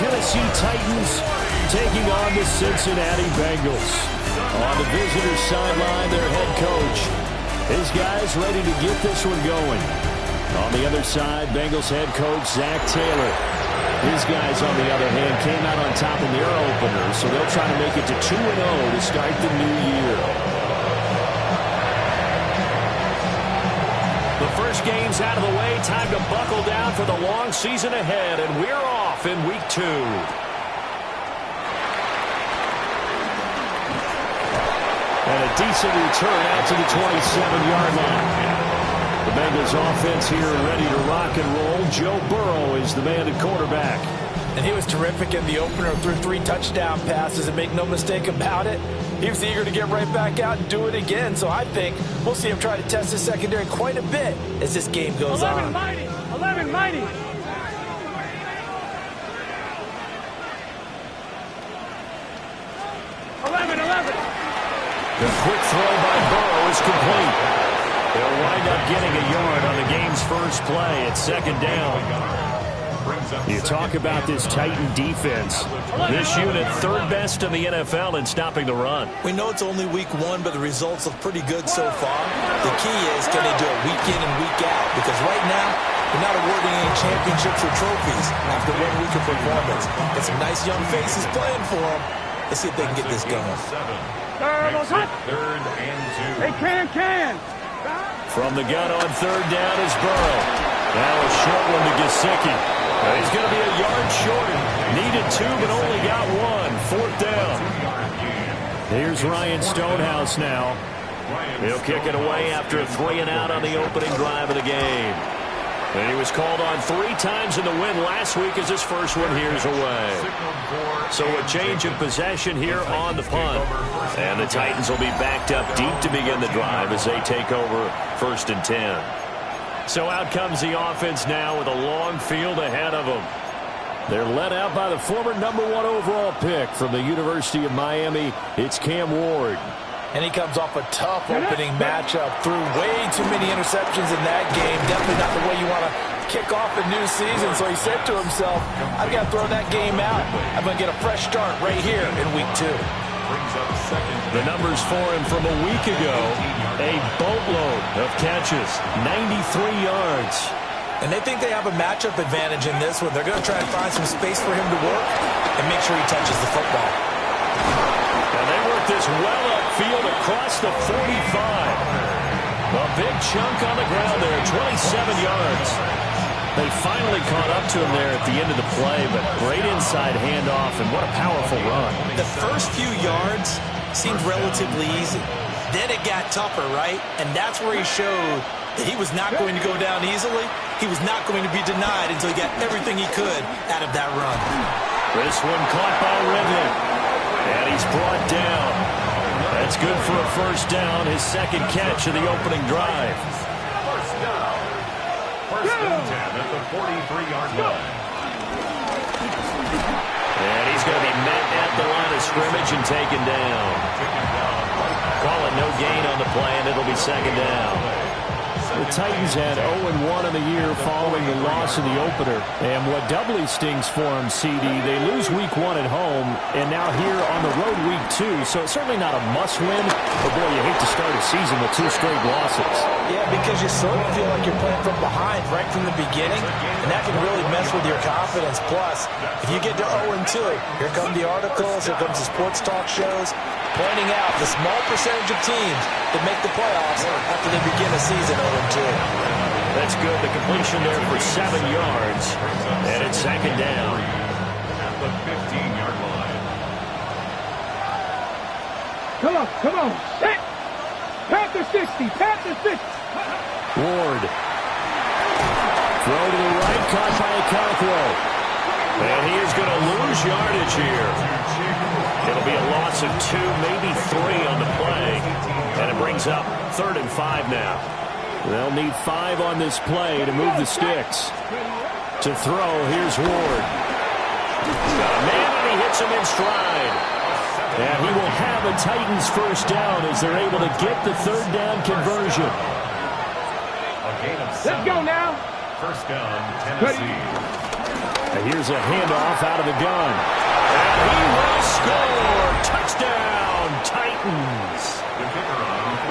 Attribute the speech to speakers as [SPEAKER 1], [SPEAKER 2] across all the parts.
[SPEAKER 1] Tennessee Titans taking on the Cincinnati Bengals. On the visitor sideline, their head coach. His guys ready to get this one going. On the other side, Bengals head coach Zach Taylor. His guys, on the other hand, came out on top in their opener, so they'll try to make it to 2-0 to start the new year. The first game's out of the way. Time to buckle down for the long season ahead, and we're off in week 2. And a decent return out to the 27-yard line. The Bengals offense here ready to rock and roll. Joe Burrow is the man at quarterback.
[SPEAKER 2] And he was terrific in the opener, threw 3 touchdown passes, and make no mistake about it, he was eager to get right back out and do it again. So I think we'll see him try to test his secondary quite a bit as this game goes
[SPEAKER 3] 11
[SPEAKER 2] on.
[SPEAKER 3] Mighty. 11 mighty.
[SPEAKER 1] The quick throw by Burrow is complete. They'll wind up getting a yard on the game's first play at second down. You talk about this Titan defense. This unit third best in the NFL in stopping the run.
[SPEAKER 2] We know it's only week 1, but the results look pretty good so far. The key is, can they do it week in and week out? Because right now, we're not awarding any championships or trophies after 1 week of performance. Got some nice young faces playing for them. Let's see if they can get this going.
[SPEAKER 3] Third and 2. They can.
[SPEAKER 1] From the gun on third down is Burrow. Now a short one to Gesicki. He's going to be a yard short. Needed 2, but only got 1. Fourth down. Here's Ryan Stonehouse now. He'll kick it away after a 3-and-out on the opening drive of the game. And he was called on 3 times in the win last week as his first one here's away. So a change of possession here on the punt. And the Titans will be backed up deep to begin the drive as they take over first and 10. So out comes the offense now with a long field ahead of them. They're led out by the former #1 overall pick from the University of Miami. It's Cam Ward.
[SPEAKER 2] And he comes off a tough opening matchup. Threw way too many interceptions in that game. Definitely not the way you want to kick off a new season. So he said to himself, I've got to throw that game out. I'm going to get a fresh start right here in week 2.
[SPEAKER 1] The numbers for him from a week ago, a boatload of catches, 93 yards.
[SPEAKER 2] And they think they have a matchup advantage in this one. They're going to try and find some space for him to work and make sure he touches the football.
[SPEAKER 1] And they work this well upfield across the 45. A big chunk on the ground there, 27 yards. They finally caught up to him there at the end of the play, but great inside handoff, and what a powerful run.
[SPEAKER 2] The first few yards seemed relatively easy. Then it got tougher, right? And that's where he showed that he was not going to go down easily. He was not going to be denied until he got everything he could out of that run.
[SPEAKER 1] This one caught by Ridley. And he's brought down. That's good for a first down, his second catch of the opening drive.
[SPEAKER 4] First and 10 at the 43-yard line.
[SPEAKER 1] And he's going to be met at the line of scrimmage and taken down. Calling no gain on the play, and it'll be second down. The Titans had 0-1 in the year following the loss in the opener. And what doubly stings for them, CD, they lose week 1 at home, and now here on the road week 2. So it's certainly not a must-win, but boy, you hate to start a season with 2 straight losses.
[SPEAKER 2] Yeah, because you sort of feel like you're playing from behind right from the beginning, and that can really mess with your confidence. Plus, if you get to 0-2, here come the articles, here comes the sports talk shows, pointing out the small percentage of teams that make the playoffs after they begin a season 0-2.
[SPEAKER 1] That's good. The completion there for 7 yards, and it's second down.
[SPEAKER 4] At the 15-yard line.
[SPEAKER 3] Come on. Set. Panther 60. Panther 50.
[SPEAKER 1] Ward. Throw to the right, caught by Okonkwo. And he is going to lose yardage here. It'll be a loss of 2, maybe 3 on the play. And it brings up 3rd and 5 now. They'll need 5 on this play to move the sticks. To throw, here's Ward. Got a man, and he hits him in stride. And he will have a Titans first down as they're able to get the 3rd down conversion.
[SPEAKER 4] A gain of 7.
[SPEAKER 3] Let's go now.
[SPEAKER 4] First down, Tennessee.
[SPEAKER 1] And here's a handoff out of the gun. And he will score. Touchdown, Titans.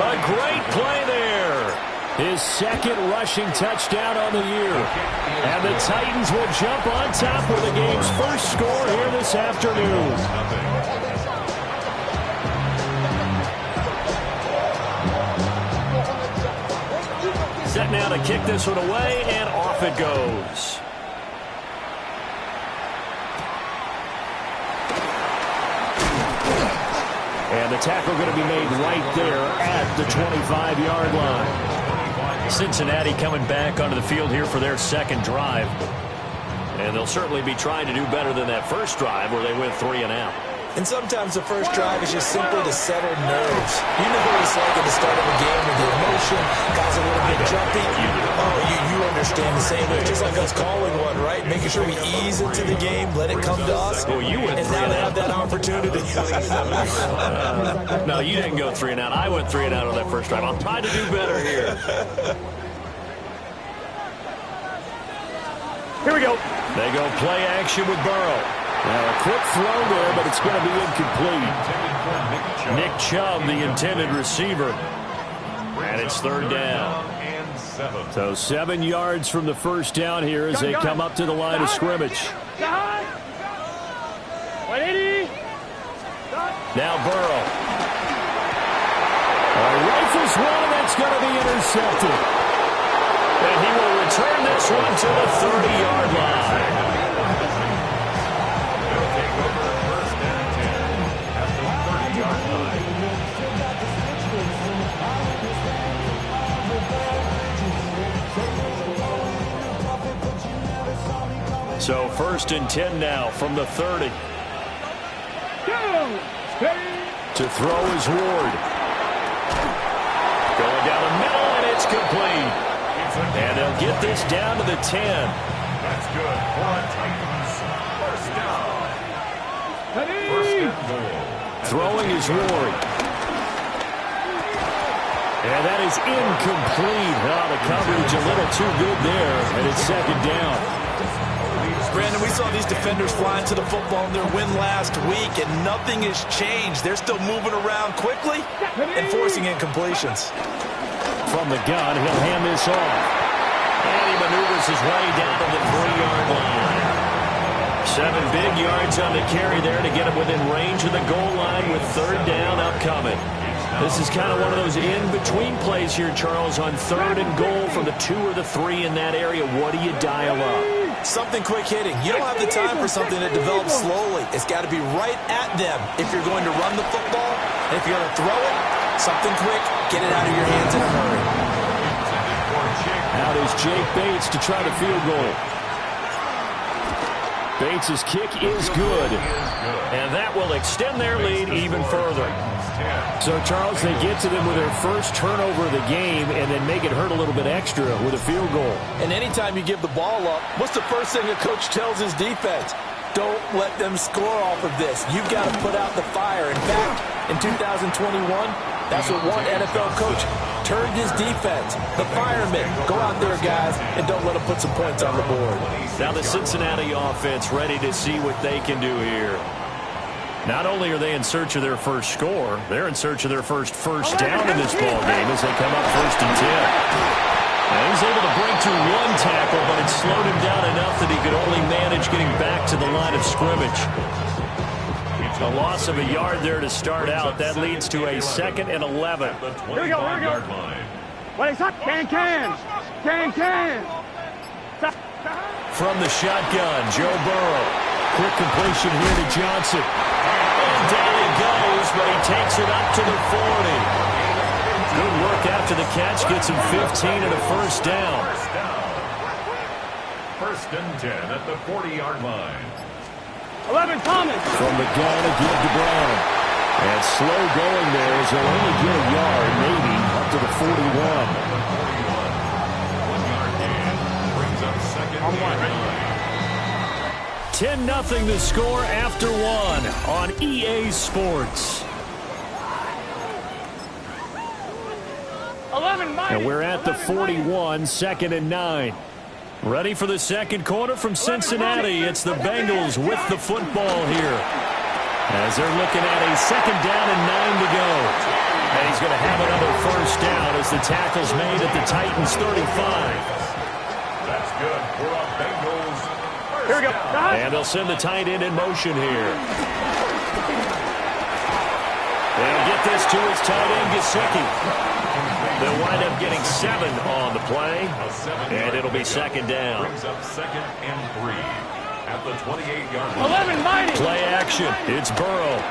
[SPEAKER 1] A great play there. His second rushing touchdown on the year. And the Titans will jump on top with the game's first score here this afternoon. Set now to kick this one away, and off it goes. And the tackle going to be made right there at the 25-yard line. Cincinnati coming back onto the field here for their second drive. And they'll certainly be trying to do better than that first drive where they went 3 and out.
[SPEAKER 2] And sometimes the first drive is just simply to settle nerves. You know what it's like at the start of a game with the emotion, guys a little bit jumpy. Oh, you understand the same way. Just like us calling one, right? Making sure we ease into the game, let it come to us.
[SPEAKER 1] Oh, you went
[SPEAKER 2] and
[SPEAKER 1] 3
[SPEAKER 2] now
[SPEAKER 1] and
[SPEAKER 2] they
[SPEAKER 1] out.
[SPEAKER 2] have that opportunity.
[SPEAKER 1] No, you didn't go 3 and out. I went 3 and out on that first drive. I'll try to do better here.
[SPEAKER 3] Here we go.
[SPEAKER 1] They go play action with Burrow. Now a quick throw there, but it's going to be incomplete. Nick Chubb, the intended receiver. And it's third down. So 7 yards from the first down here as they come up to the line of scrimmage.
[SPEAKER 3] 180.
[SPEAKER 1] Now Burrow. Rifles one, and that's going to be intercepted. And he will return this one to the 30-yard line. So 1st and 10 now from the 30. To throw is Ward. Going down the middle, and it's complete. And they'll get this down to the 10.
[SPEAKER 4] That's good for a Titans. First down. First and goal.
[SPEAKER 1] Throwing is Ward. And that is incomplete. Oh, the coverage a little too good there, and it's second down.
[SPEAKER 2] Brandon, we saw these defenders flying to the football in their win last week, and nothing has changed. They're still moving around quickly and forcing incompletions.
[SPEAKER 1] From the gun, he'll hand this off. And he maneuvers his way down to the 3-yard line. 7 big yards on the carry there to get him within range of the goal line with third down upcoming. This is kind of one of those in-between plays here, Charles, on 3rd and goal from the 2 or the 3 in that area. What do you dial up?
[SPEAKER 2] Something quick hitting. You don't have the time for something that develops slowly. It's got to be right at them if you're going to run the football. And if you're going to throw it, something quick, get it out of your hands in a hurry.
[SPEAKER 1] Out is Jake Bates to try the field goal. Bates' kick is good. And that will extend their lead even further. So, Charles, they get to them with their first turnover of the game and then make it hurt a little bit extra with a field goal.
[SPEAKER 2] And anytime you give the ball up, what's the first thing a coach tells his defense? Don't let them score off of this. You've got to put out the fire. In fact, in 2021, that's what one NFL coach turned his defense. The firemen. Go out there, guys, and don't let them put some points on the board.
[SPEAKER 1] Now the Cincinnati offense ready to see what they can do here. Not only are they in search of their first score, they're in search of their first down in this ball game as they come up 1st and 10. Now he's able to break through one tackle, but it slowed him down enough that he could only manage getting back to the line of scrimmage. A loss of a yard there to start out. That leads to a 2nd and 11.
[SPEAKER 3] Here we go, here we go. What is up? Can.
[SPEAKER 1] From the shotgun, Joe Burrow. Quick completion here to Johnson. And down he goes, but he takes it up to the 40. Good work after the catch. Gets him 15 and a first down.
[SPEAKER 4] 1st and 10 at the 40-yard line.
[SPEAKER 3] 11 Thomas.
[SPEAKER 1] From the gun again to Brown. And slow going there as he'll only get a yard, maybe, up to the 41.
[SPEAKER 4] 1-yard gain brings up 2nd and
[SPEAKER 1] 10-0 the score after 1 on EA Sports.
[SPEAKER 3] 11
[SPEAKER 1] And we're at the 41, 2nd and 9. Ready for the second quarter from Cincinnati. It's the Bengals with the football here, as they're looking at a second down and 9 to go. And he's going to have another first down as the tackle's made at the Titans' 35.
[SPEAKER 4] That's good for a Bengals first
[SPEAKER 3] Here we go.
[SPEAKER 4] down.
[SPEAKER 1] And they'll send the tight end in motion here. They'll get this to his tight end, Gesicki. They'll wind up getting 7 on the play, and it'll be second down.
[SPEAKER 4] Brings up second and 3 at the 28-yard line.
[SPEAKER 3] 11 mighty.
[SPEAKER 1] Play action. It's Burrow.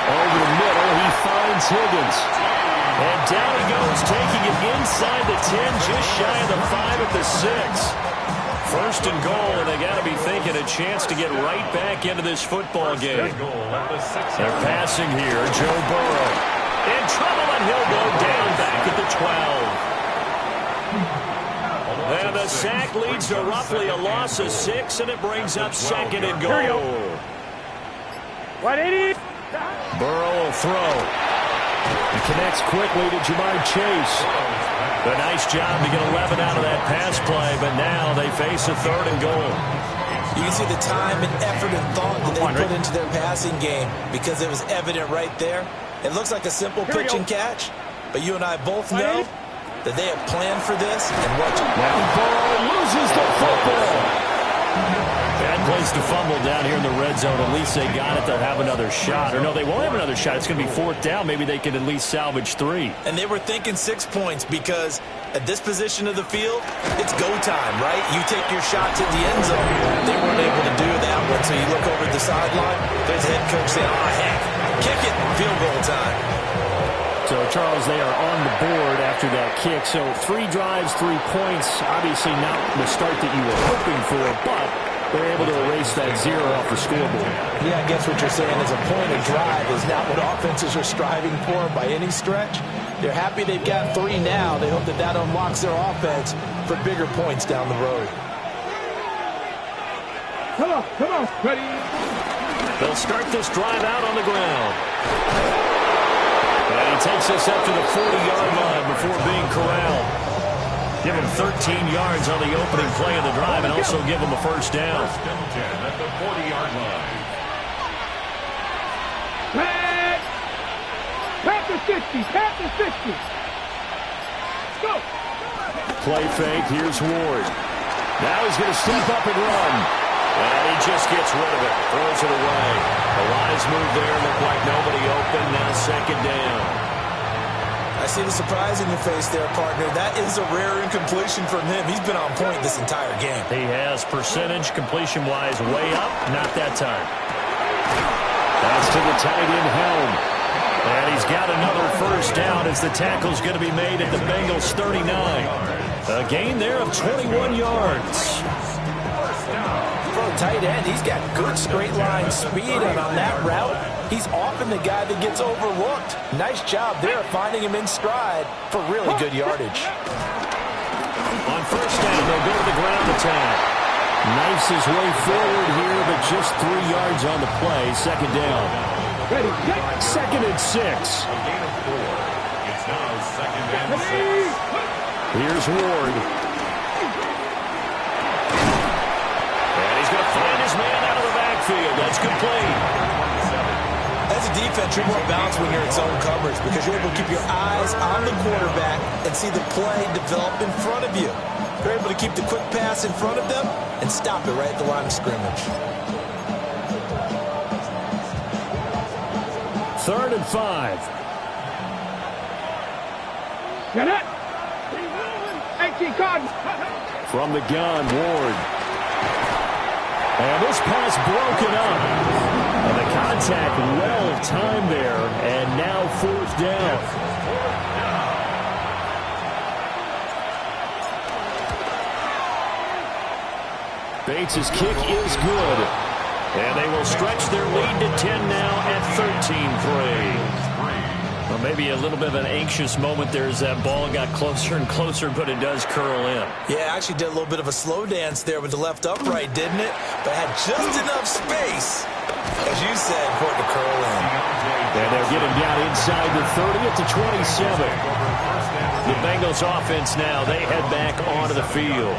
[SPEAKER 1] Over the middle, he finds Higgins. And down he goes, taking it inside the 10, just shy of the 5 at the 6. First and goal, and they got to be thinking a chance to get right back into this football game. They're passing here. Joe Burrow in trouble, and he'll go down back at the 12. And the sack leads to roughly a loss of 6, and it brings up second and goal.
[SPEAKER 3] 180.
[SPEAKER 1] Burrow will throw. He connects quickly to Jamar Chase. A nice job to get 11 out of that pass play, but now they face a third and goal.
[SPEAKER 2] You can see the time and effort and thought that they put into their passing game because it was evident right there. It looks like a simple pitch and catch, but you and I both know that they have planned for this. And watch it.
[SPEAKER 1] Now Burrow loses the football. Bad place to fumble down here in the red zone. At least they got it. They'll have another shot. Or no, they won't have another shot. It's going to be fourth down. Maybe they can at least salvage 3.
[SPEAKER 2] And they were thinking 6 points because at this position of the field, it's go time, right? You take your shot to the end zone. They weren't able to do that one. So you look over at the sideline, there's the head coach saying, oh, heck, kick it, field goal time.
[SPEAKER 1] So, Charles, they are on the board after that kick. So 3 drives, 3 points. Obviously not the start that you were hoping for, but they're able to erase that 0 off the scoreboard.
[SPEAKER 2] Yeah, I guess what you're saying is a point of drive is not what offenses are striving for by any stretch. They're happy they've got 3 now. They hope that that unlocks their offense for bigger points down the road.
[SPEAKER 3] Come on. Ready.
[SPEAKER 1] They'll start this drive out on the ground. And he takes us up to the 40-yard line before being corralled. Give him 13 yards on the opening play of the drive and also give him a first down.
[SPEAKER 4] First and 10 at the 40-yard line.
[SPEAKER 3] Pat the 60. Go.
[SPEAKER 1] Play fake. Here's Ward. Now he's going to sweep up and run. And he just gets rid of it. Throws it away. A wise move there. Looked like nobody open. Now second down.
[SPEAKER 2] I see the surprise in your face there, partner. That is a rare incompletion from him. He's been on point this entire game.
[SPEAKER 1] He has percentage completion-wise way up. Not that time. That's to the tight end Helm. And he's got another first down as the tackle's going to be made at the Bengals 39. A gain there of 21 yards.
[SPEAKER 2] For a tight end, he's got good straight line speed, and on that route, he's often the guy that gets overlooked. Nice job there finding him in stride for really good yardage.
[SPEAKER 1] On first down, they'll go to the ground attack. Knifes his way forward here, but just 3 yards on the play. Second down.
[SPEAKER 3] Ready.
[SPEAKER 1] Second and 6.
[SPEAKER 4] A gain of 4. It's now second and 6.
[SPEAKER 1] Here's Ward. And he's going to find his man out of the backfield. That's complete.
[SPEAKER 2] As a defense, you're more balanced when you're in zone coverage because you're able to keep your eyes on the quarterback and see the play develop in front of you. You're able to keep the quick pass in front of them and stop it right at the line of scrimmage.
[SPEAKER 1] 3rd and 5.
[SPEAKER 3] Get it. 18 Cotton.
[SPEAKER 1] From the gun, Ward. And this pass broken up. And the contact well timed there. And now 4th down. Bates' kick is good. And they will stretch their lead to 10 now at 13-3. Well, maybe a little bit of an anxious moment there as that ball got closer and closer, but it does curl in.
[SPEAKER 2] Yeah, actually did a little bit of a slow dance there with the left upright, didn't it? But had just enough space, as you said, for it to curl in.
[SPEAKER 1] And they're getting down inside the 30 at the 27. The Bengals offense now, they head back onto the field.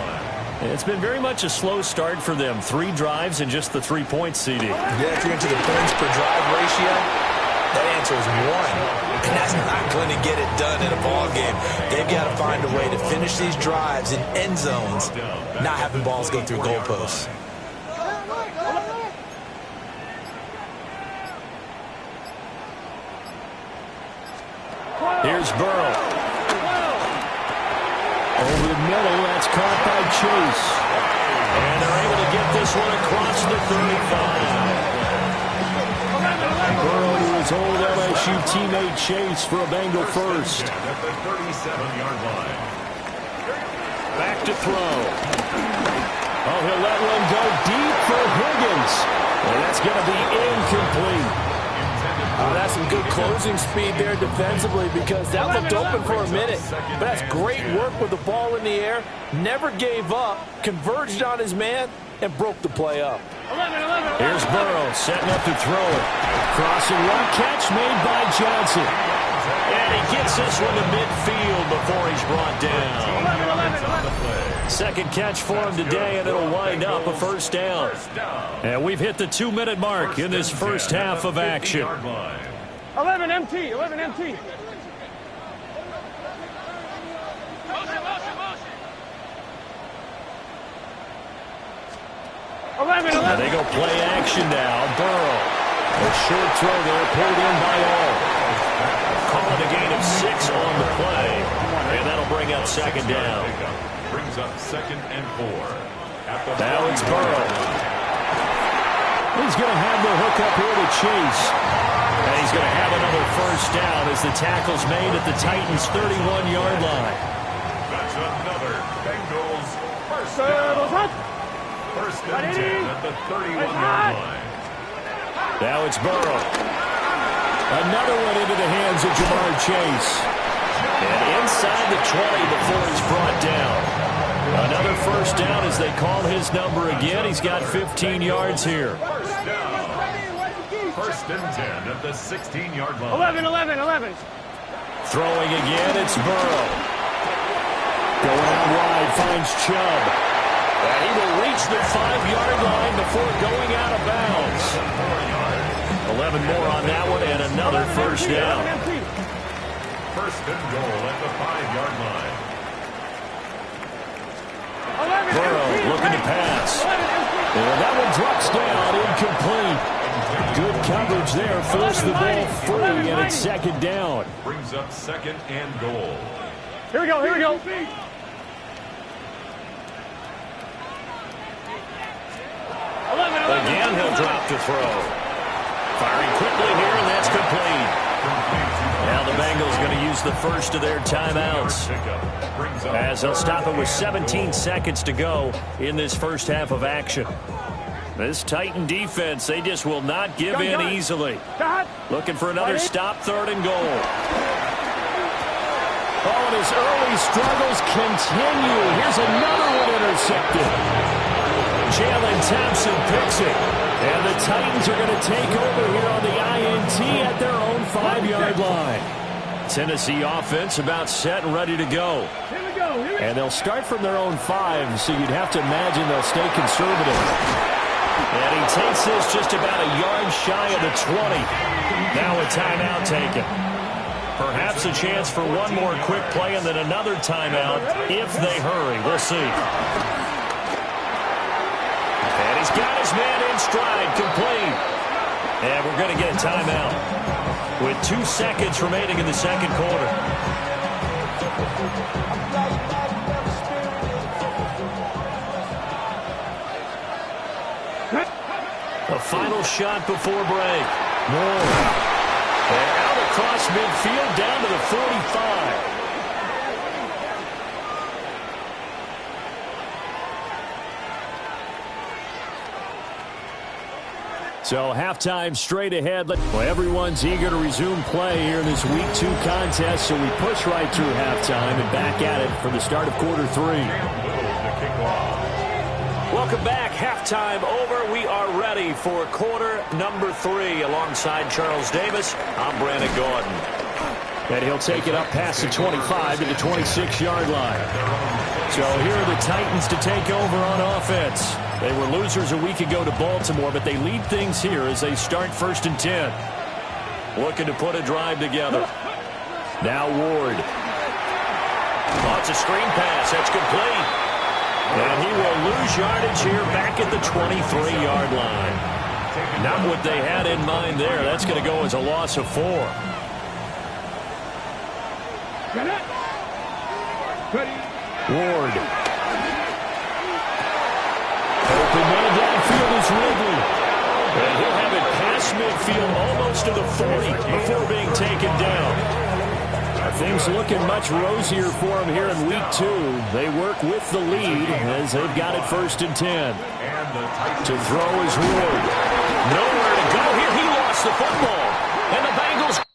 [SPEAKER 1] It's been very much a slow start for them. 3 drives and just the 3 points, CD.
[SPEAKER 2] Yeah, if you're into the points per drive ratio, that answer is 1. And that's not going to get it done in a ball game. They've got to find a way to finish these drives in end zones, not having balls go through goalposts.
[SPEAKER 1] Here's Burrow. Over the middle, that's caught by Chase. And they're able to get this one across the 35. Burrow to his old LSU teammate Chase for a Bengal first.
[SPEAKER 4] At the 37-yard line.
[SPEAKER 1] Back to throw. Oh, he'll let one go deep for Higgins. And that's going to be incomplete.
[SPEAKER 2] That's some good closing speed there defensively because that looked open for a minute. But that's great work with the ball in the air. Never gave up, converged on his man, and broke the play up.
[SPEAKER 1] Here's Burrow setting up to throw it. Crossing one, catch made by Johnson. And he gets this one to midfield before he's brought down. Second catch for him today, and it'll wind up a first down. And we've hit the 2-minute mark in this first half of action.
[SPEAKER 3] 11 MT, 11 MT.
[SPEAKER 1] And they go play action now. Burrow. A short throw there, pulled in by all. Call it a gain of 6 on the play. And that'll bring up second down.
[SPEAKER 4] Brings up 2nd and 4.
[SPEAKER 1] Now it's Burrow. He's going to have the hook up here to Chase. And he's going to have another first down as the tackle's made at the Titans' 31-yard line.
[SPEAKER 4] That's another Bengals first down. First and 10 at the 31-yard line.
[SPEAKER 1] Now it's Burrow. Another one into the hands of Jamar Chase. And inside the 20 before he's brought down. Another first down as they call his number again. He's got 15 yards here.
[SPEAKER 4] First down. First and 10 at the 16-yard line.
[SPEAKER 3] 11.
[SPEAKER 1] Throwing again, it's Burrow. Going out wide, finds Chubb. And he will reach the 5-yard line before going out of bounds. 11 more on that one, and another first down.
[SPEAKER 4] First and goal at the 5-yard line.
[SPEAKER 1] Burrow looking to pass. And that one drops down, incomplete. Good coverage there, forced the ball free, and it's second down.
[SPEAKER 4] Brings up 2nd and goal.
[SPEAKER 3] Here we go.
[SPEAKER 1] Again, he'll drop to throw. Firing quickly here, and that's complete. Now the Bengals going to use the first of their timeouts, as they'll stop it with 17 seconds to go in this first half of action. This Titan defense, they just will not give in easily. Looking for another stop, 3rd and goal. Oh, and his early struggles continue. Here's another one intercepted. Jalen Thompson picks it. And the Titans are going to take over here on the INT at their own 5-yard line. Tennessee offense about set and ready to go. And they'll start from their own 5, so you'd have to imagine they'll stay conservative. And he takes this just about a yard shy of the 20. Now a timeout taken. Perhaps a chance for one more quick play and then another timeout if they hurry. We'll see. And he's got his man in stride, complete. And we're going to get a timeout with 2 seconds remaining in the second quarter. A final shot before break. Moore. And out across midfield down to the 45. So halftime straight ahead. Well, everyone's eager to resume play here in this Week 2 contest, so we push right through halftime and back at it for the start of quarter 3. Welcome back. Halftime over. We are ready for quarter number 3. Alongside Charles Davis, I'm Brandon Gordon. And he'll take it up past the 25 to the 26-yard line. So here are the Titans to take over on offense. They were losers a week ago to Baltimore, but they lead things here as they start 1st and 10. Looking to put a drive together. Now Ward. Oh, it's a screen pass. That's complete. And he will lose yardage here back at the 23-yard line. Not what they had in mind there. That's going to go as a loss of 4. Ward. Open man downfield is Ridley. And he'll have it past midfield almost to the 40 before being taken down. Things looking much rosier for him here in week 2. They work with the lead as they've got it 1st and 10. To throw is Ward. Nowhere to go here. He lost the football. And the Bengals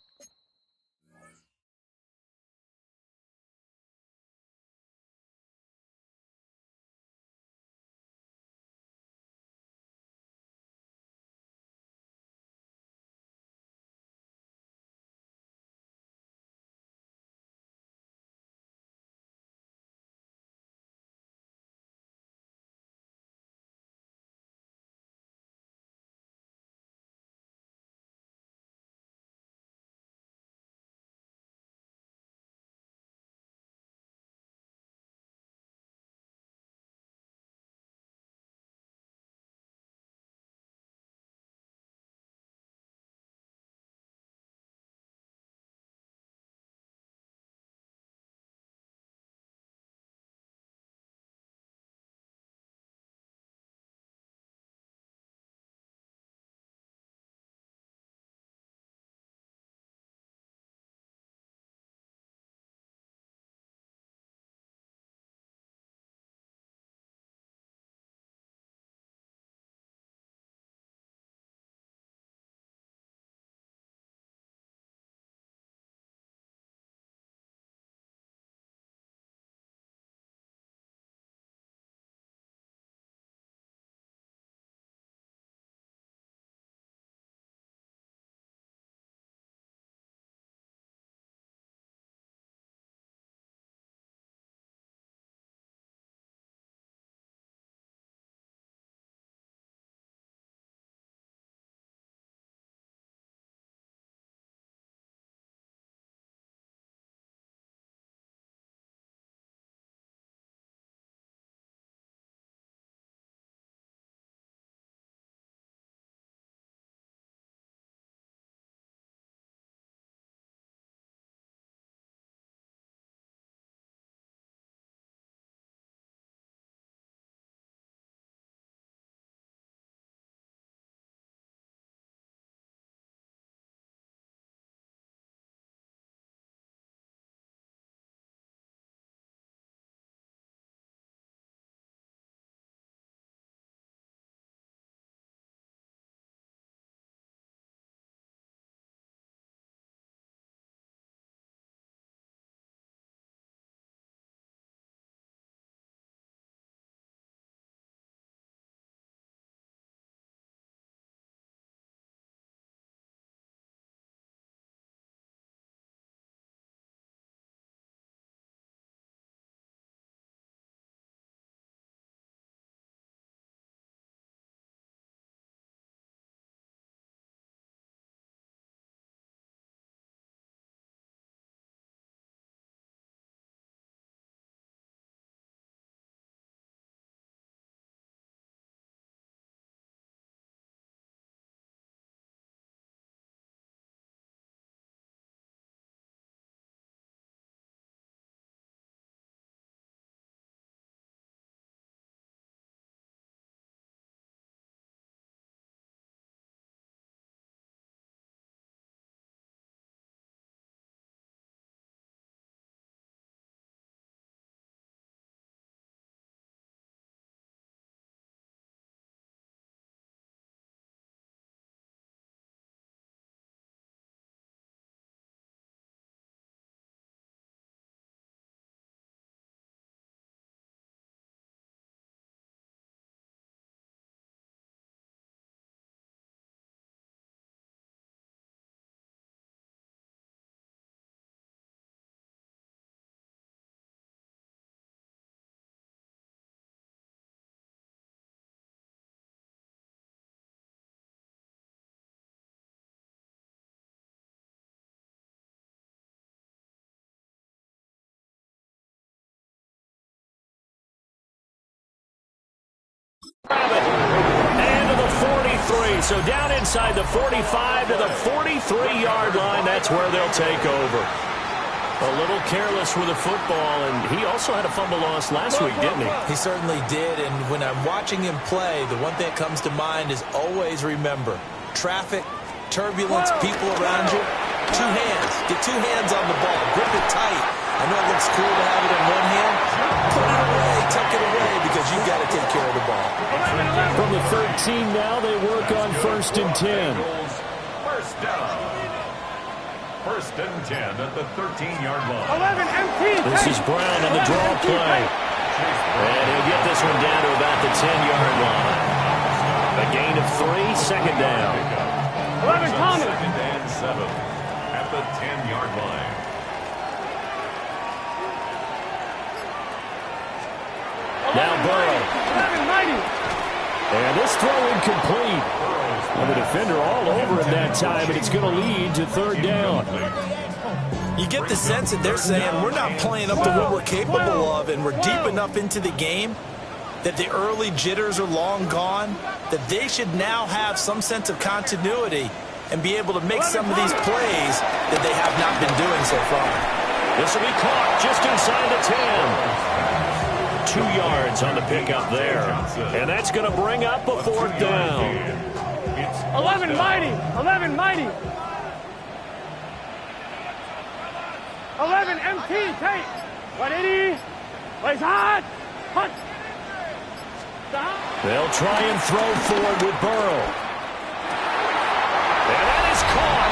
[SPEAKER 1] And to the 43. So down inside the 45 to the 43-yard line. That's where they'll take over. A little careless with the football, and he also had a fumble loss last week, didn't he?
[SPEAKER 2] He certainly did, and when I'm watching him play, the one thing that comes to mind is always remember, traffic, turbulence, people around you, two hands. Get two hands on the ball. Grip it tight. I know it looks cool to have it in one hand. Put it away, tuck it away, because you've got to take care of the ball.
[SPEAKER 1] From the 13 now, they work on 1st and 10.
[SPEAKER 4] First down. 1st and 10 at the 13-yard line.
[SPEAKER 3] 11 empty.
[SPEAKER 1] This is Brown on the draw play. And he'll get this one down to about the 10-yard line. A gain of 3, second down.
[SPEAKER 3] 11 Thomas.
[SPEAKER 4] 2nd and 7 at the 10-yard line.
[SPEAKER 1] Now Burrow.
[SPEAKER 3] 11 Mighty.
[SPEAKER 1] And this throw incomplete. And the defender all over him that time, and it's going to lead to 3rd down.
[SPEAKER 2] You get the sense that they're saying we're not playing up to what we're capable of, and we're deep enough into the game that the early jitters are long gone, that they should now have some sense of continuity and be able to make some of these plays that they have not been doing so far.
[SPEAKER 1] This will be caught just inside the 10. 2 yards on the pickup there. And that's going to bring up a 4th down.
[SPEAKER 3] 11 Mighty. 11 Mighty. 11 MT. Take. 180. Plays hard. Punt.
[SPEAKER 1] They'll try and throw forward with Burrow. And that is caught.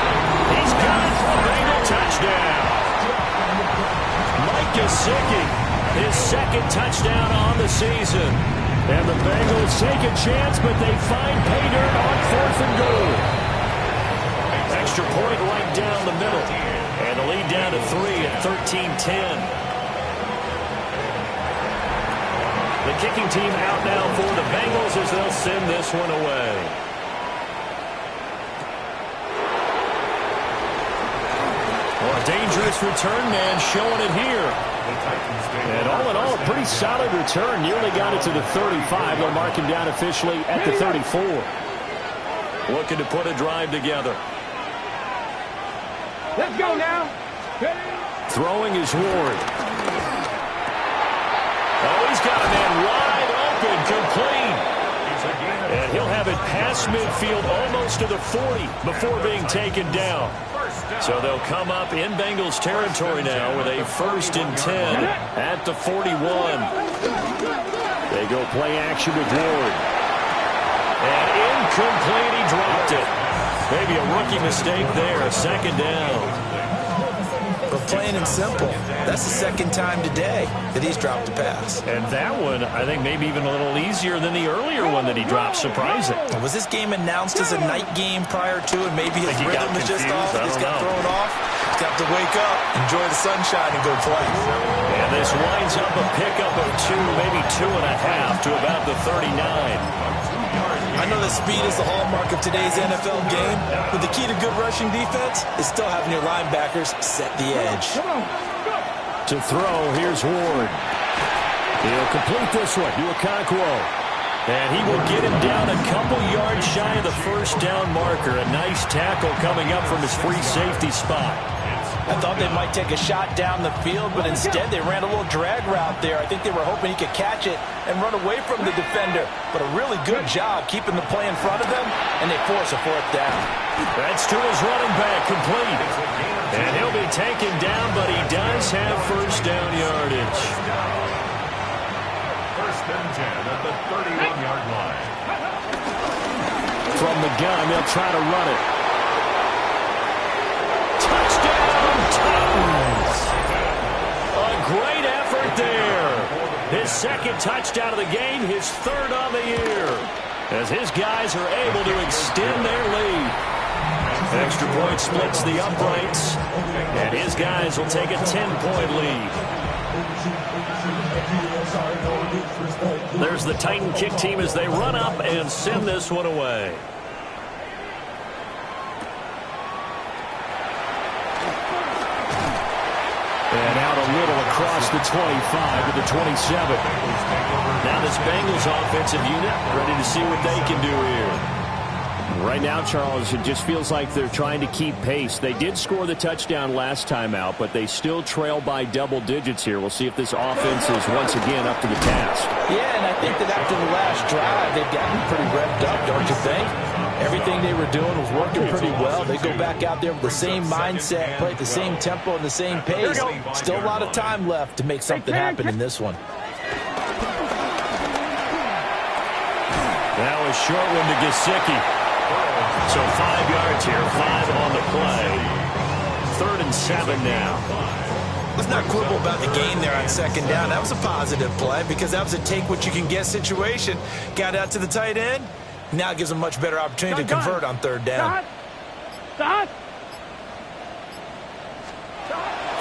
[SPEAKER 1] He's got it for a Bengal touchdown. Mike Gesicki, his 2nd touchdown on the season. And the Bengals take a chance, but they find pay dirt on 4th and goal. Extra point right down the middle. And the lead down to 3 at 13-10. The kicking team out now for the Bengals as they'll send this one away. Well, a dangerous return man showing it here. And all in all, a pretty solid return. Nearly got it to the 35. They'll mark him down officially at the 34. Looking to put a drive together.
[SPEAKER 3] Let's go now.
[SPEAKER 1] Throwing is Ward. Oh, he's got a man wide open, complete. And he'll have it past midfield almost to the 40 before being taken down. So they'll come up in Bengals territory now with a 1st and 10 at the 41. They go play action with Ward. And incomplete, he dropped it. Maybe a rookie mistake there, a 2nd down.
[SPEAKER 2] But plain and simple, that's the 2nd time today that he's dropped a pass.
[SPEAKER 1] And that one, I think, maybe even a little easier than the earlier one that he dropped. Surprising.
[SPEAKER 2] Was this game announced as a night game prior to, and maybe his rhythm is just off? He's got thrown off. He's got to wake up, enjoy the sunshine, and go play.
[SPEAKER 1] And this winds up a pickup of 2, maybe 2.5 to about the 39.
[SPEAKER 2] I know that speed is the hallmark of today's NFL game, but the key to good rushing defense is still having your linebackers set the edge.
[SPEAKER 1] To throw, here's Ward. He'll complete this one to Okonkwo. And he will get him down a couple yards shy of the 1st down marker. A nice tackle coming up from his free safety spot.
[SPEAKER 2] I thought they might take a shot down the field, but instead they ran a little drag route there. I think they were hoping he could catch it and run away from the defender. But a really good job keeping the play in front of them, and they force a 4th down.
[SPEAKER 1] That's to his running back, complete. And he'll be taken down, but he does have 1st down yardage.
[SPEAKER 4] 1st and 10 at the 31-yard line.
[SPEAKER 1] From the gun, they'll try to run it. A great effort there. His 2nd touchdown of the game, his 3rd on the year. As his guys are able to extend their lead. Extra point splits the uprights. And his guys will take a 10-point lead. There's the Titan kick team as they run up and send this one away. And out a little across across the 25 to the 27. Now this Bengals offensive unit ready to see what they can do here.
[SPEAKER 5] Right now, Charles, it just feels like they're trying to keep pace. They did score the touchdown last time out, but they still trail by double digits here. We'll see if this offense is once again up to the task.
[SPEAKER 2] Yeah, and I think that after the last drive, they've gotten pretty revved up, don't you think? Everything they were doing was working pretty well. They go back out there with the same mindset, play at the same tempo and the same pace. Still a lot of time left to make something happen in this one.
[SPEAKER 1] Now a short one to Gesicki. So 5 yards here, 5 on the play. 3rd and 7 now.
[SPEAKER 2] Let's not quibble about the gain there on second down. That was a positive play because that was a take-what-you-can-get situation. Got out to the tight end. Now it gives them a much better opportunity to convert on 3rd down.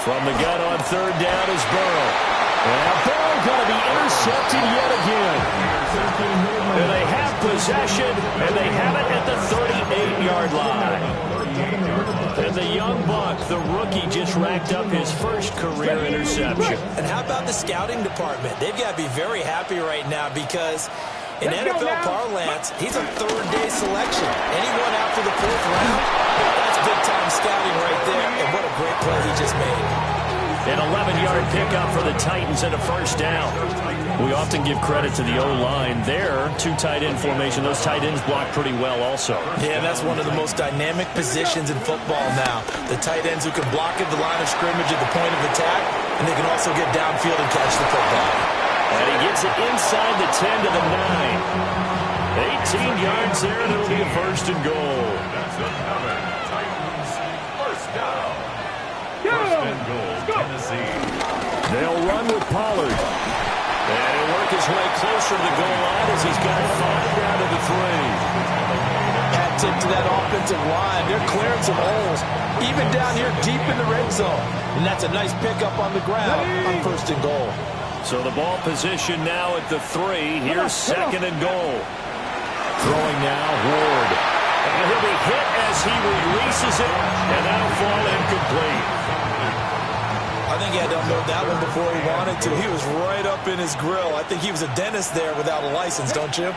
[SPEAKER 1] From the gun on 3rd down is Burrow. And Burrow going to be intercepted yet again. And they have possession, and they have it at the 38-yard line. And the young buck, the rookie, just racked up his first career interception.
[SPEAKER 2] And how about the scouting department? They've got to be very happy right now because in NFL parlance, he's a 3rd-day selection. Anyone after the 4th round, that's big-time scouting right there. And what a great play he just made.
[SPEAKER 1] An 11-yard pickup for the Titans and a 1st down. We often give credit to the O-line there. 2 tight end formation. Those tight ends block pretty well also.
[SPEAKER 2] Yeah, that's one of the most dynamic positions in football now. The tight ends who can block at the line of scrimmage at the point of attack, and they can also get downfield and catch the football.
[SPEAKER 1] And he gets it inside the 10 to the 9. 18 yards there, and it'll be a 1st and goal.
[SPEAKER 4] That's another Titans 1st down. 1st and goal, Tennessee.
[SPEAKER 1] They'll run with Pollard. And he'll work his way closer to the goal line as he's got 5 down to the 3.
[SPEAKER 2] Hat tip to that offensive line. They're clearing some holes, even down here deep in the red zone. And that's a nice pickup on the ground on 1st and goal.
[SPEAKER 1] So the ball position now at the 3. Here's 2nd and goal. Throwing now, Ward. And he'll be hit as he releases it, and that'll fall incomplete.
[SPEAKER 2] I think he had to unload that one before he wanted to. He was right up in his grill. I think he was a dentist there without a license, don't you?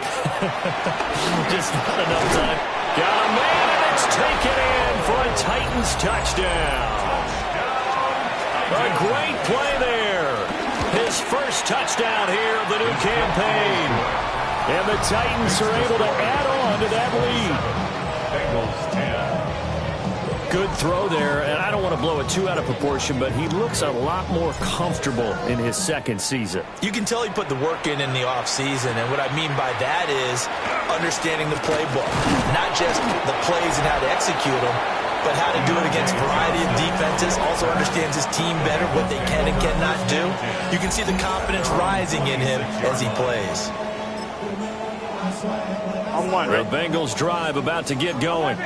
[SPEAKER 1] Just not enough time. Got a man, and it's taken in for a Titans touchdown. A great play there. His first touchdown here of the new campaign. And the Titans are able to add on to that lead.
[SPEAKER 4] Bengals 10.
[SPEAKER 1] Good throw there, and I don't want to blow it too out of proportion, but he looks a lot more comfortable in his 2nd season.
[SPEAKER 2] You can tell he put the work in the offseason, and what I mean by that is understanding the playbook. Not just the plays and how to execute them, but how to do it against a variety of defenses. Also understands his team better, what they can and cannot do. You can see the confidence rising in him as he plays.
[SPEAKER 1] The Bengals drive about to get going.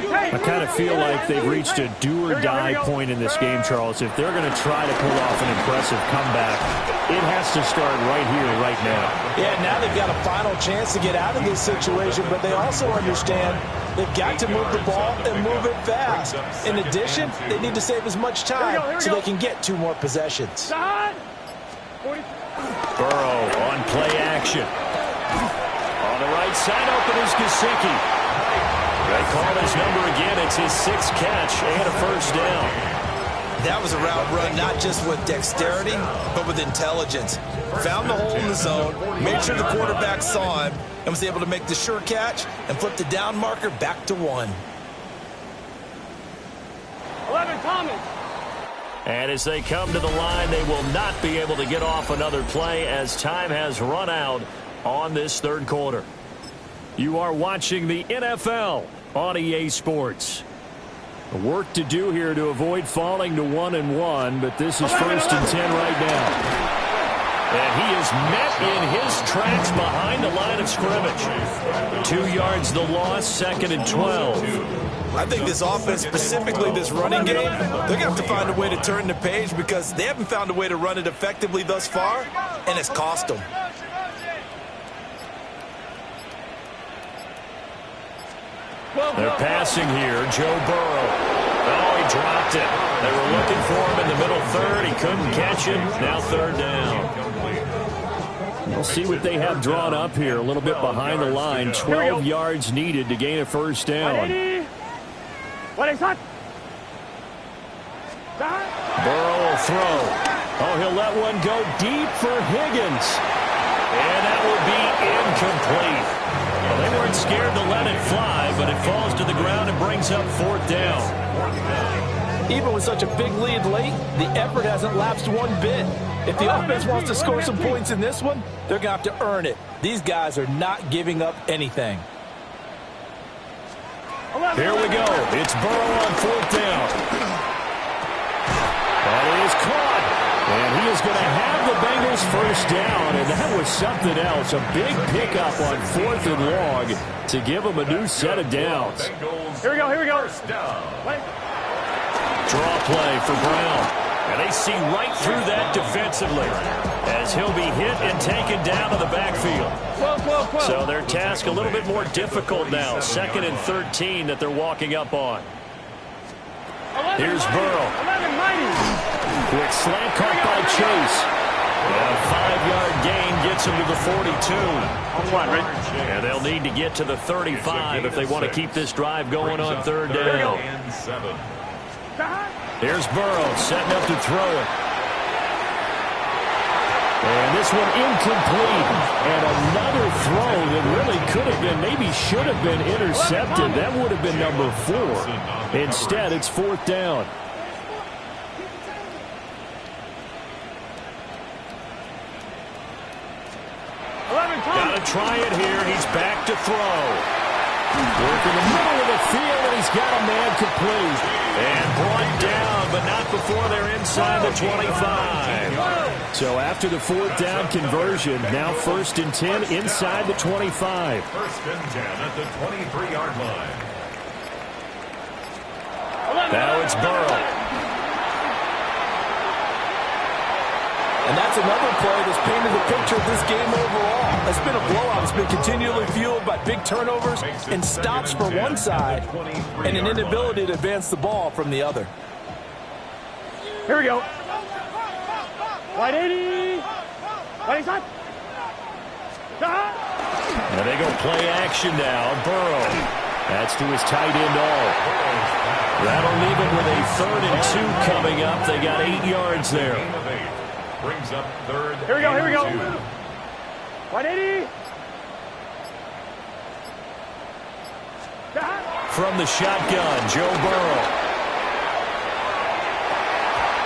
[SPEAKER 1] I kind of feel like they've reached a do-or-die point in this game, Charles. If they're going to try to pull off an impressive comeback, it has to start right here, right now.
[SPEAKER 2] Yeah, now they've got a final chance to get out of this situation, but they also understand they've got to move the ball and move it fast. In addition, they need to save as much time so they can get 2 more possessions.
[SPEAKER 1] Burrow on play action. On the right side, open is Gesicki. They call his number again. It's his 6th catch and a 1st down.
[SPEAKER 2] That was a route run not just with dexterity, but with intelligence. Found the hole in the zone, made sure the quarterback saw him, and was able to make the sure catch and flip the down marker back to 1.
[SPEAKER 3] 11, Thomas.
[SPEAKER 1] And as they come to the line, they will not be able to get off another play as time has run out on this 3rd quarter. You are watching the NFL on EA Sports. Work to do here to avoid falling to 1-1, but this is 1st and 10 right now. And he is met in his tracks behind the line of scrimmage. 2 yards the loss, 2nd and 12.
[SPEAKER 2] I think this offense, specifically this running game, they're going to have to find a way to turn the page because they haven't found a way to run it effectively thus far, and it's cost them.
[SPEAKER 1] They're passing here. Joe Burrow. Oh, he dropped it. They were looking for him in the middle third. He couldn't catch it. Now third down.
[SPEAKER 5] We'll see what they have drawn up here. A little bit behind the line. 12 yards needed to gain a first down.
[SPEAKER 3] What is that?
[SPEAKER 5] Burrow will throw. Oh, he'll let one go deep for Higgins.
[SPEAKER 1] And that will be incomplete. Well, they weren't scared to let it fly, but it falls to the ground and brings up fourth down.
[SPEAKER 2] Even with such a big lead late, the effort hasn't lapsed one bit. If the offense wants to score some points in this one, they're going to have to earn it. These guys are not giving up anything.
[SPEAKER 1] Here we go. It's Burrow on fourth down. That is caught. And he is going to have the Bengals first down. And that was something else. A big pickup on 4th and long to give them a new set of downs.
[SPEAKER 3] Here we go.
[SPEAKER 1] Draw play for Brown. And they see right through that defensively as he'll be hit and taken down to the backfield. So their task a little bit more difficult now. 2nd and 13 that they're walking up on. Here's Burrow. Quick slant caught by Chase. And a 5-yard gain gets him to the 42. And they'll need to get to the 35 if they want to keep this drive going on third down. Here's Burrow setting up to throw it. And this one incomplete. And another throw that really could have been, maybe should have been intercepted. That would have been number 4. Instead, it's fourth down. Got to try it here. He's back to throw. Work in the middle of the field, and he's got a man complete. And brought down, but not before they're inside the 25. So after the fourth down conversion, now 1st and 10 inside the 25.
[SPEAKER 4] 1st and 10 at the 23-yard line.
[SPEAKER 1] Now it's Burrow.
[SPEAKER 2] And that's another play that's painted the picture of this game overall. It's been a blowout. It's been continually fueled by big turnovers and stops for one side and an inability to advance the ball from the other.
[SPEAKER 3] Here we go. 180. What is that?
[SPEAKER 1] And they go play action now. Burrow. That's to his tight end all. That'll leave him with a 3rd and 2 coming up. They got 8 yards there.
[SPEAKER 4] Brings up 3rd.
[SPEAKER 3] Here we go. 180.
[SPEAKER 1] From the shotgun, Joe Burrow.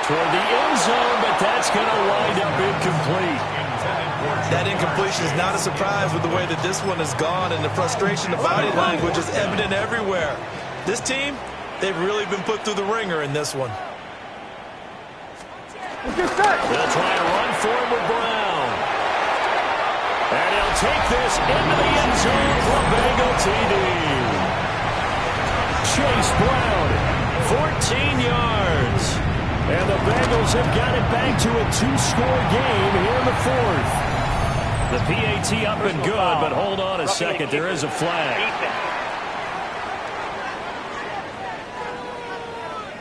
[SPEAKER 1] Toward the end zone, but that's going to wind up incomplete.
[SPEAKER 2] That incompletion is not a surprise with the way that this one has gone, and the frustration, the body language is evident everywhere. This team, they've really been put through the ringer in this one.
[SPEAKER 1] They'll try to run for him with Brown. And he'll take this into the end zone for a Bengal TD. Chase Brown, 14 yards. And the Bengals have got it back to a 2-score game here in the 4th. The PAT up and good, but hold on a second. There is a flag.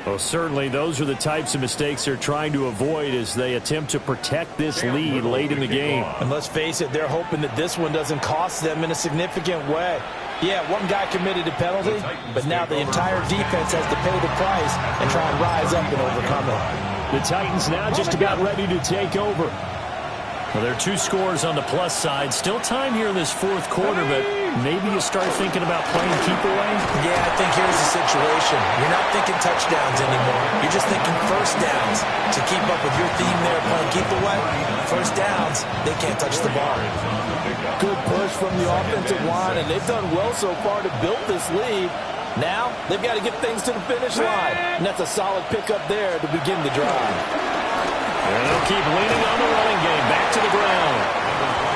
[SPEAKER 1] Well, certainly those are the types of mistakes they're trying to avoid as they attempt to protect this lead late in the game.
[SPEAKER 2] And let's face it, they're hoping that this one doesn't cost them in a significant way. Yeah, one guy committed a penalty, but now the entire defense has to pay the price and try and rise up and overcome it.
[SPEAKER 5] The Titans now just about ready to take over.
[SPEAKER 1] Well, there are 2 scores on the plus side. Still time here in this 4th quarter, but maybe you start thinking about playing keep away?
[SPEAKER 2] Yeah, I think here's the situation. You're not thinking touchdowns anymore. You're just thinking first downs. To keep up with your theme there, playing keep away, first downs, they can't touch the ball. Good push from the offensive line, and they've done well so far to build this lead. Now, they've got to get things to the finish line, and that's a solid pickup there to begin the drive.
[SPEAKER 1] And they'll keep leaning on the running game. Back to the ground.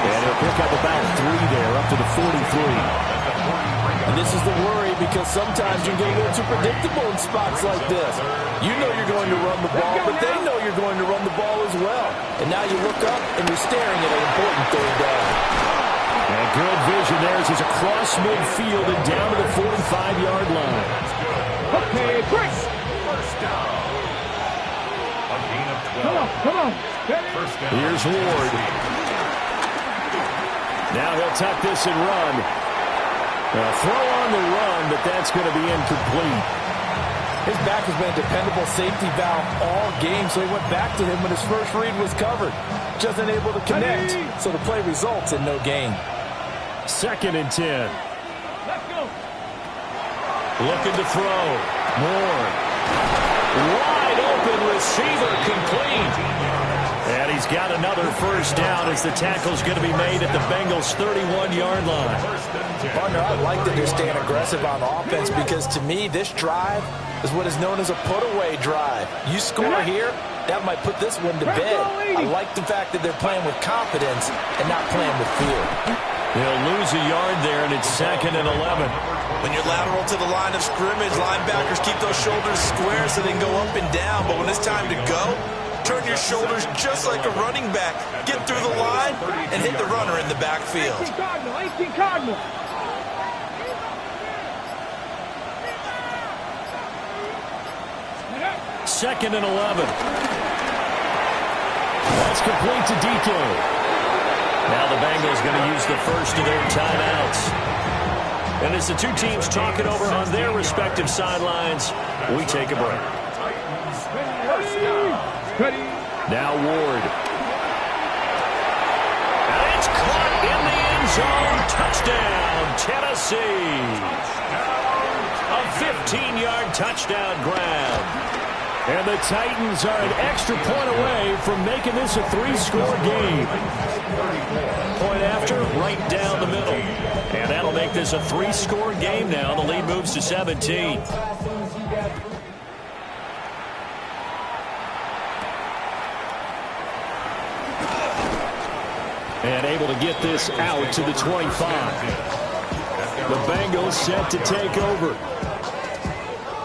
[SPEAKER 5] And he'll pick up about 3 there, up to the 43.
[SPEAKER 2] And this is the worry because sometimes you get a little too predictable in spots like this. You know you're going to run the ball, but they know you're going to run the ball as well. And now you look up and you're staring at an important 3rd down.
[SPEAKER 5] And good vision there as he's across midfield and down to the 45-yard line.
[SPEAKER 3] Okay, Chris.
[SPEAKER 4] First down. A gain of 12.
[SPEAKER 3] Come on.
[SPEAKER 4] First down.
[SPEAKER 5] Here's Ward. Now he'll tuck this and run. A throw on the run, but that's going to be incomplete.
[SPEAKER 2] His back has been a dependable safety valve all game, so he went back to him when his first read was covered. Just unable to connect, so the play results in no gain.
[SPEAKER 5] 2nd and 10.
[SPEAKER 3] Let's go.
[SPEAKER 5] Looking to throw. Moore. Wide open receiver complete. And he's got another first down as the tackle's going to be made at the Bengals' 31-yard line.
[SPEAKER 2] Partner, I like that they're staying aggressive on offense because to me, this drive is what is known as a put-away drive. You score here, that might put this one to bed. I like the fact that they're playing with confidence and not playing with fear.
[SPEAKER 5] They'll lose a yard there, and it's 2nd and 11.
[SPEAKER 6] When you're lateral to the line of scrimmage, linebackers keep those shoulders square so they can go up and down. But when it's time to go, turn your shoulders just like a running back. Get through the line and hit the runner in the backfield.
[SPEAKER 3] 18 Cardinal.
[SPEAKER 5] Second and 11. That's complete to DK. Now the Bengals going to use the first of their timeouts. And as the two teams talk it over on their respective sidelines, we take a break. Now Ward. And it's caught in the end zone. Touchdown, Tennessee. A 15-yard touchdown grab. And the Titans are an extra point away from making this a 3-score game. Point after, right down the middle. And that'll make this a 3-score game now. The lead moves to 17. And able to get this out to the 25. The Bengals set to take over.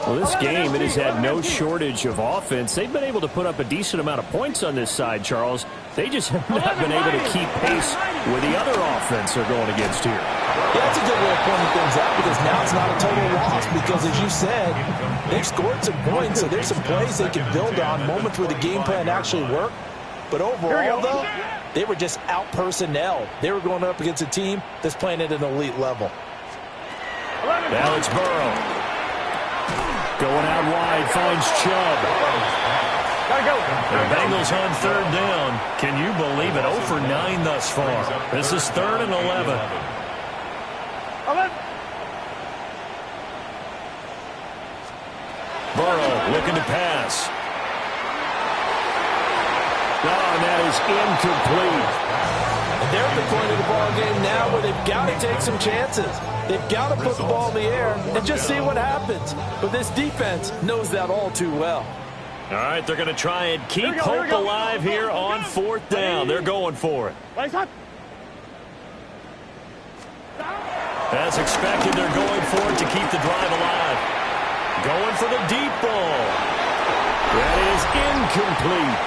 [SPEAKER 5] Well, this game, it has had no shortage of offense. They've been able to put up a decent amount of points on this side, Charles. They just have not been able to keep pace with the other offense they're going against here.
[SPEAKER 2] Yeah, that's a good way of pointing things out because now it's not a total loss because, as you said, they've scored some points, so there's some plays they can build on, moments where the game plan actually worked. But overall, though, they were just out-personnel. They were going up against a team that's playing at an elite level.
[SPEAKER 5] Now it's Burrow. Going out wide, finds Chubb.
[SPEAKER 3] Gotta go.
[SPEAKER 5] The Bengals on 3rd down. Can you believe it? 0 for 9 thus far. This is 3rd and 11. Burrow looking to pass. Oh, and that is incomplete.
[SPEAKER 2] And they're at the point of the ball game now where they've got to take some chances. They've got to put the ball in the air and just see what happens. But this defense knows that all too well.
[SPEAKER 5] All right, they're going to try and keep hope alive here on 4th down. They're going for it. As expected, they're going for it to keep the drive alive. Going for the deep ball. That is incomplete.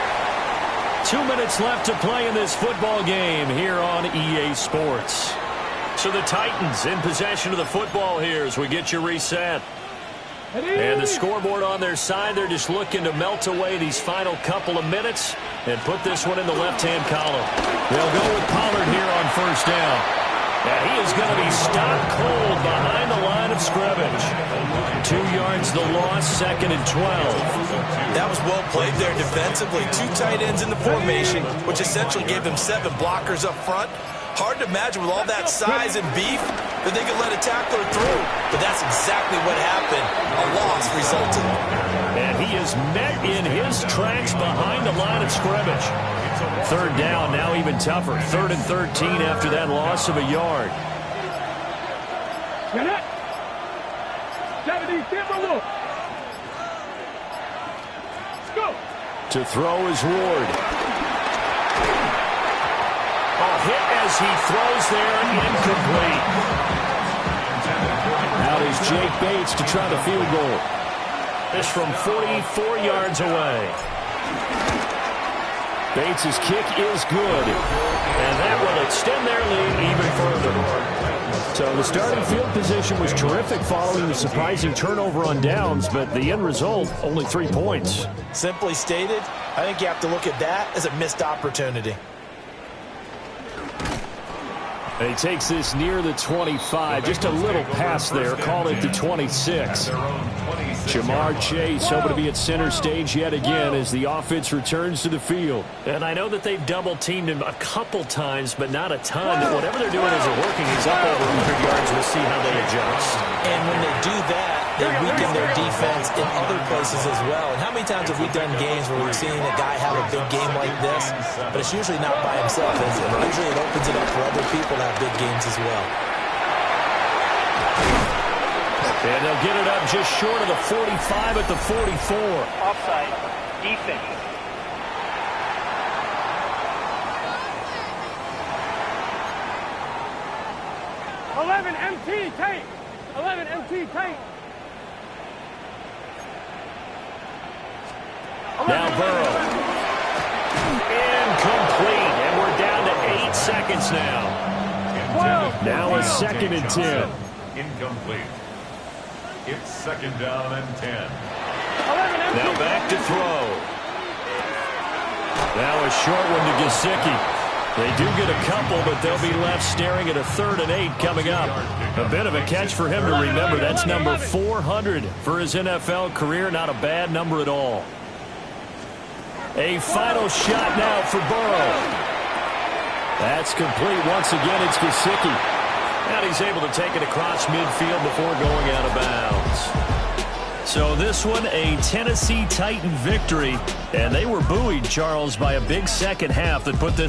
[SPEAKER 5] 2 minutes left to play in this football game here on EA Sports. So the Titans in possession of the football here as we get you reset. And the scoreboard on their side, they're just looking to melt away these final couple of minutes and put this one in the left-hand column. They'll go with Pollard here on 1st down. And he is going to be stopped cold behind the line of scrimmage. 2 yards the loss, 2nd and 12.
[SPEAKER 6] That was well played there defensively. 2 tight ends in the formation, which essentially gave them 7 blockers up front. Hard to imagine with all that size and beef that they could let a tackler through. But that's exactly what happened. A loss resulted.
[SPEAKER 5] And he is met in his tracks behind the line of scrimmage. 3rd down, now even tougher. 3rd and 13 after that loss of a yard. To throw is Ward. Hit as he throws there, incomplete. Out is Jake Bates to try the field goal. This from 44 yards away. Bates' kick is good, and that will extend their lead even further. So the starting field position was terrific following the surprising turnover on downs, but the end result, only 3 points.
[SPEAKER 2] Simply stated, I think you have to look at that as a missed opportunity.
[SPEAKER 5] And he takes this near the 25. Just a little pass there. Call it the 26. Jamar Chase hoping to be at center stage yet again as the offense returns to the field. And I know that they've double-teamed him a couple times, but not a ton. Whatever they're doing isn't working. He's up over 100 yards. We'll see how they adjust.
[SPEAKER 2] And when they do that, they weaken their defense in other places as well. And how many times have we done games where we've seen a guy have a big game like this, but it's usually not by himself, is it? Usually it opens it up for other people to have big games as well.
[SPEAKER 5] And they'll get it up just short of the 45 at the 44.
[SPEAKER 7] Offside. Defense.
[SPEAKER 3] MT tight. 11 MT tight.
[SPEAKER 5] Now Burrow. Incomplete. And we're down to 8 seconds now. Now a 2nd and 10.
[SPEAKER 4] Incomplete. It's 2nd down and 10.
[SPEAKER 5] Now back to throw. Now a short one to Gesicki. They do get a couple, but they'll be left staring at a 3rd and 8 coming up. A bit of a catch for him to remember. That's number 400 for his NFL career. Not a bad number at all. A final shot now for Burrow. That's complete. Once again, it's Gesicki. And he's able to take it across midfield before going out of bounds. So this one, a Tennessee Titan victory. And they were buoyed, Charles, by a big second half that put this